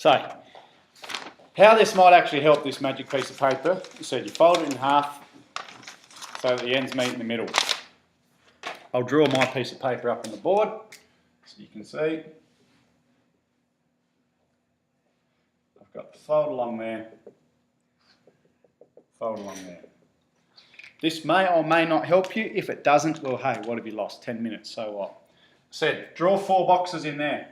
So, how this might actually help this magic piece of paper, you said you fold it in half so that the ends meet in the middle. I'll draw my piece of paper up on the board so you can see. I've got the fold along there, fold along there. This may or may not help you. If it doesn't, well, hey, what have you lost? 10 minutes, so what? Said, draw 4 boxes in there.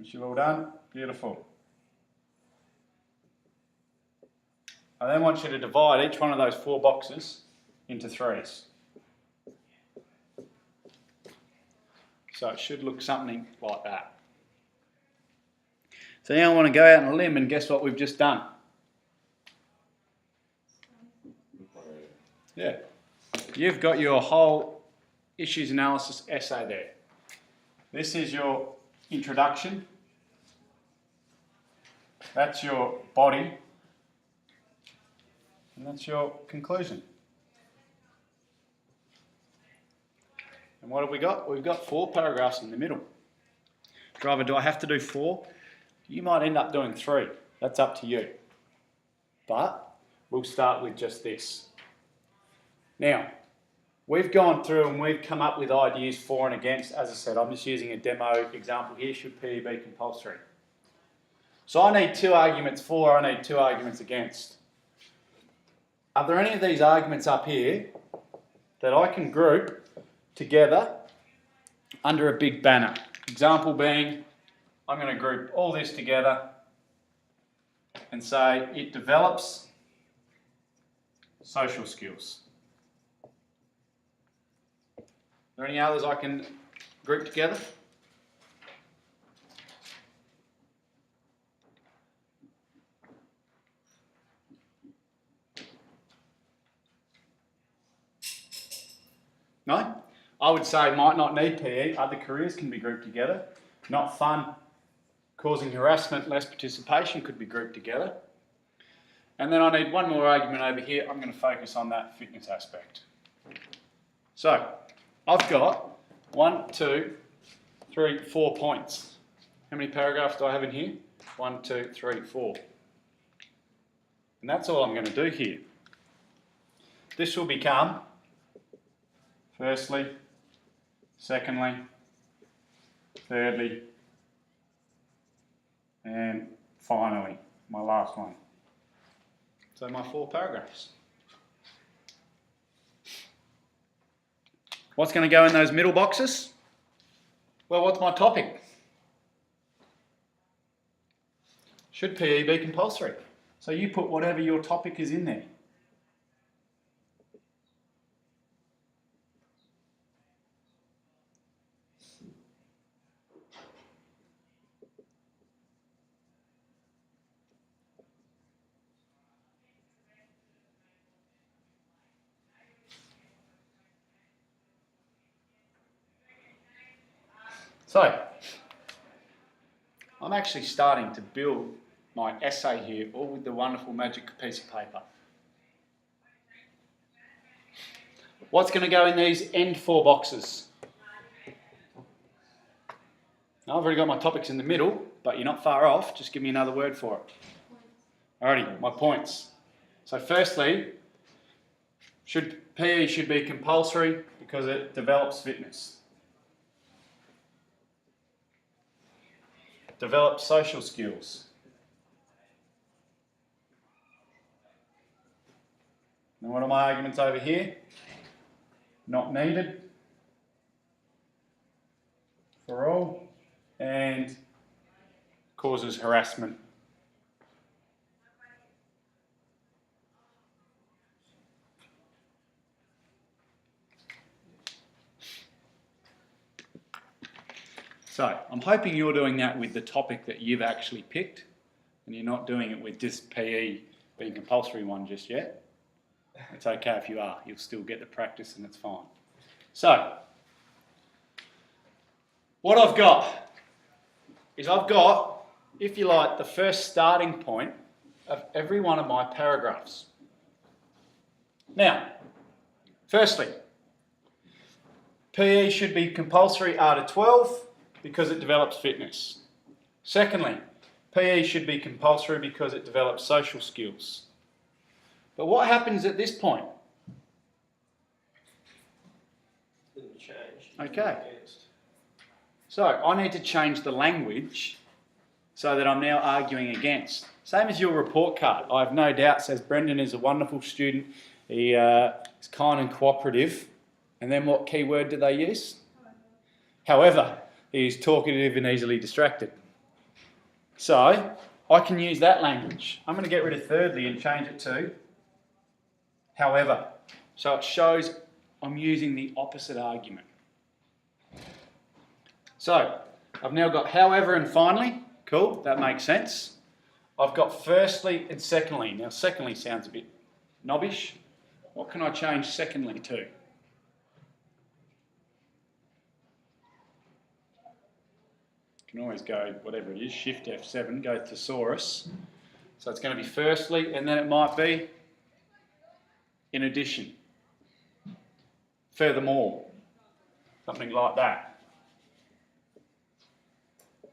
Is you all done? Beautiful. I then want you to divide each one of those 4 boxes into 3s. So it should look something like that. So now I want to go out on a limb and guess what we've just done? Yeah. You've got your whole issues analysis essay there. This is your introduction. That's your body. And that's your conclusion. And what have we got? We've got 4 paragraphs in the middle. Driver, do I have to do 4? You might end up doing 3. That's up to you. But we'll start with just this. Now, we've gone through and we've come up with ideas for and against. As I said, I'm just using a demo example here. Should PE be compulsory? So I need 2 arguments for, I need 2 arguments against. Are there any of these arguments up here that I can group together under a big banner? Example being, I'm going to group all this together and say it develops social skills. Are there any others I can group together? No? I would say might not need PE, other careers can be grouped together. Not fun, causing harassment, less participation could be grouped together. And then I need one more argument over here. I'm going to focus on that fitness aspect. So, I've got 1, 2, 3, 4 points. How many paragraphs do I have in here? 1, 2, 3, 4. And that's all I'm going to do here. This will become firstly, secondly, thirdly, and finally, my last one. So my 4 paragraphs. What's going to go in those middle boxes? Well, what's my topic? Should PE be compulsory? So you put whatever your topic is in there. So, I'm actually starting to build my essay here, all with the wonderful magic piece of paper. What's going to go in these end 4 boxes? Now, I've already got my topics in the middle, but you're not far off. Just give me another word for it. Alrighty, my points. So firstly, PE should be compulsory because it develops fitness. Develop social skills. And what are my arguments over here? Not needed for all and causes harassment. So, I'm hoping you're doing that with the topic that you've actually picked and you're not doing it with this PE being compulsory one just yet. It's okay if you are, you'll still get the practice and it's fine. So, what I've got is if you like, the first starting point of every one of my paragraphs. Now, firstly, PE should be compulsory after 12 because it develops fitness. Secondly, PE should be compulsory because it develops social skills. But what happens at this point? Didn't change. Okay. So I need to change the language so that I'm now arguing against. Same as your report card. I have no doubt says Brendan is a wonderful student. He is kind and cooperative. And then what key word do they use? However, he is talkative and easily distracted. So I can use that language. I'm going to get rid of thirdly and change it to however. So it shows I'm using the opposite argument. So I've now got however and finally. Cool, that makes sense. I've got firstly and secondly. Now secondly sounds a bit knobbish. What can I change secondly to? You can always go whatever it is, Shift F7, go thesaurus. So it's going to be firstly, and then it might be in addition, furthermore, something like that.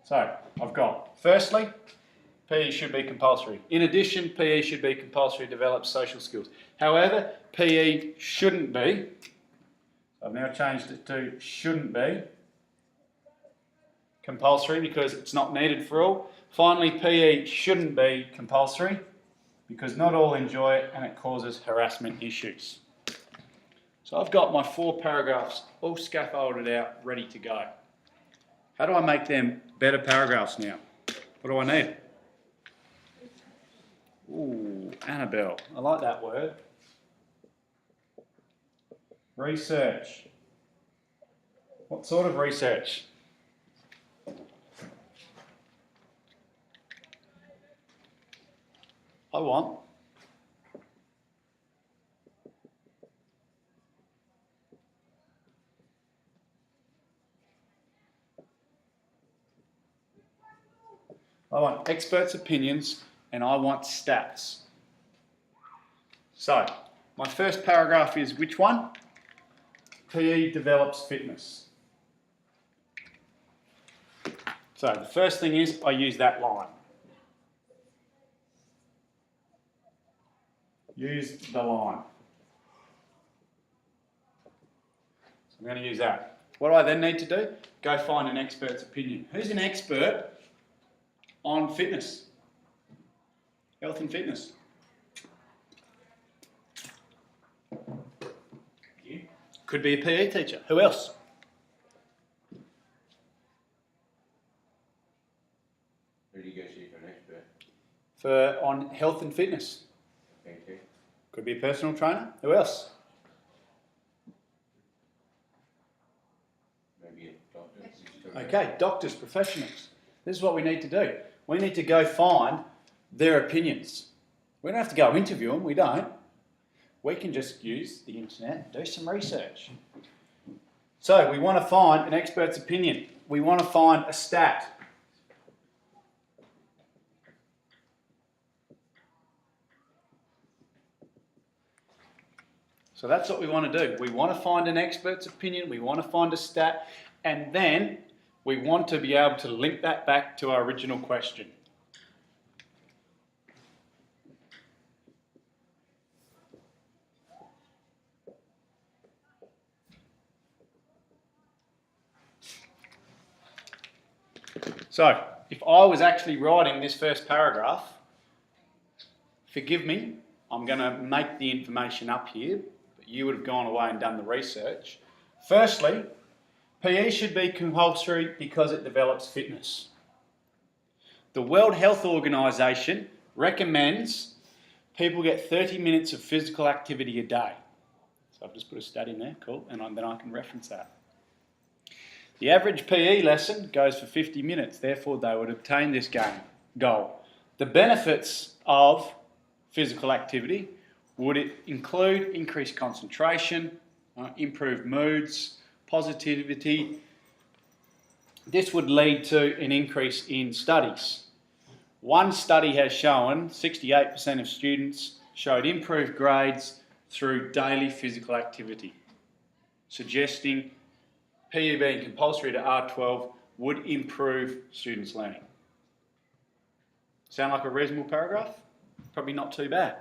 So I've got firstly, PE should be compulsory. In addition, PE should be compulsory to develop social skills. However, PE shouldn't be. I've now changed it to shouldn't be compulsory because it's not needed for all. Finally, PE shouldn't be compulsory because not all enjoy it and it causes harassment issues. So I've got my 4 paragraphs all scaffolded out, ready to go. How do I make them better paragraphs now? What do I need? Ooh, Annabelle. I like that word. Research. What sort of research? I want experts' opinions and I want stats. So, my first paragraph is which one? PE develops fitness. So, the first thing is I use that line. Use the line. So I'm going to use that. What do I then need to do? Go find an expert's opinion. Who's an expert on fitness? Health and fitness. Could be a PE teacher. Who else? Who do you go see for an expert? On health and fitness. Okay. Could be a personal trainer. Who else? Maybe a doctor. Okay, doctors, professionals. This is what we need to do. We need to go find their opinions. We don't have to go interview them, we don't. We can just use the internet and do some research. So we want to find an expert's opinion. We want to find a stat. So that's what we want to do. We want to find an expert's opinion, we want to find a stat, and then we want to be able to link that back to our original question. So, if I was actually writing this first paragraph, forgive me, I'm going to make the information up here, but you would have gone away and done the research. Firstly, PE should be compulsory because it develops fitness. The World Health Organization recommends people get 30 minutes of physical activity a day. So I've just put a stat in there, cool, and then I can reference that. The average PE lesson goes for 50 minutes, therefore they would obtain this goal. The benefits of physical activity would include increased concentration, improved moods, positivity. This would lead to an increase in studies. One study has shown 68% of students showed improved grades through daily physical activity, suggesting PE being compulsory to R12 would improve students' learning. Sound like a reasonable paragraph? Probably not too bad.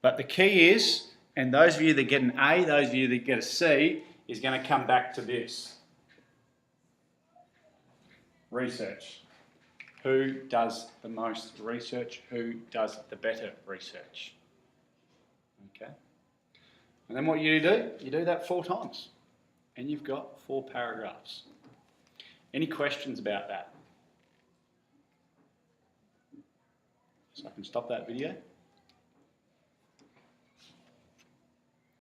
But the key is, and those of you that get an A, those of you that get a C, is going to come back to this. Research. Who does the most research? Who does the better research? Okay. And then what you do that 4 times. And you've got 4 paragraphs. Any questions about that? So I can stop that video.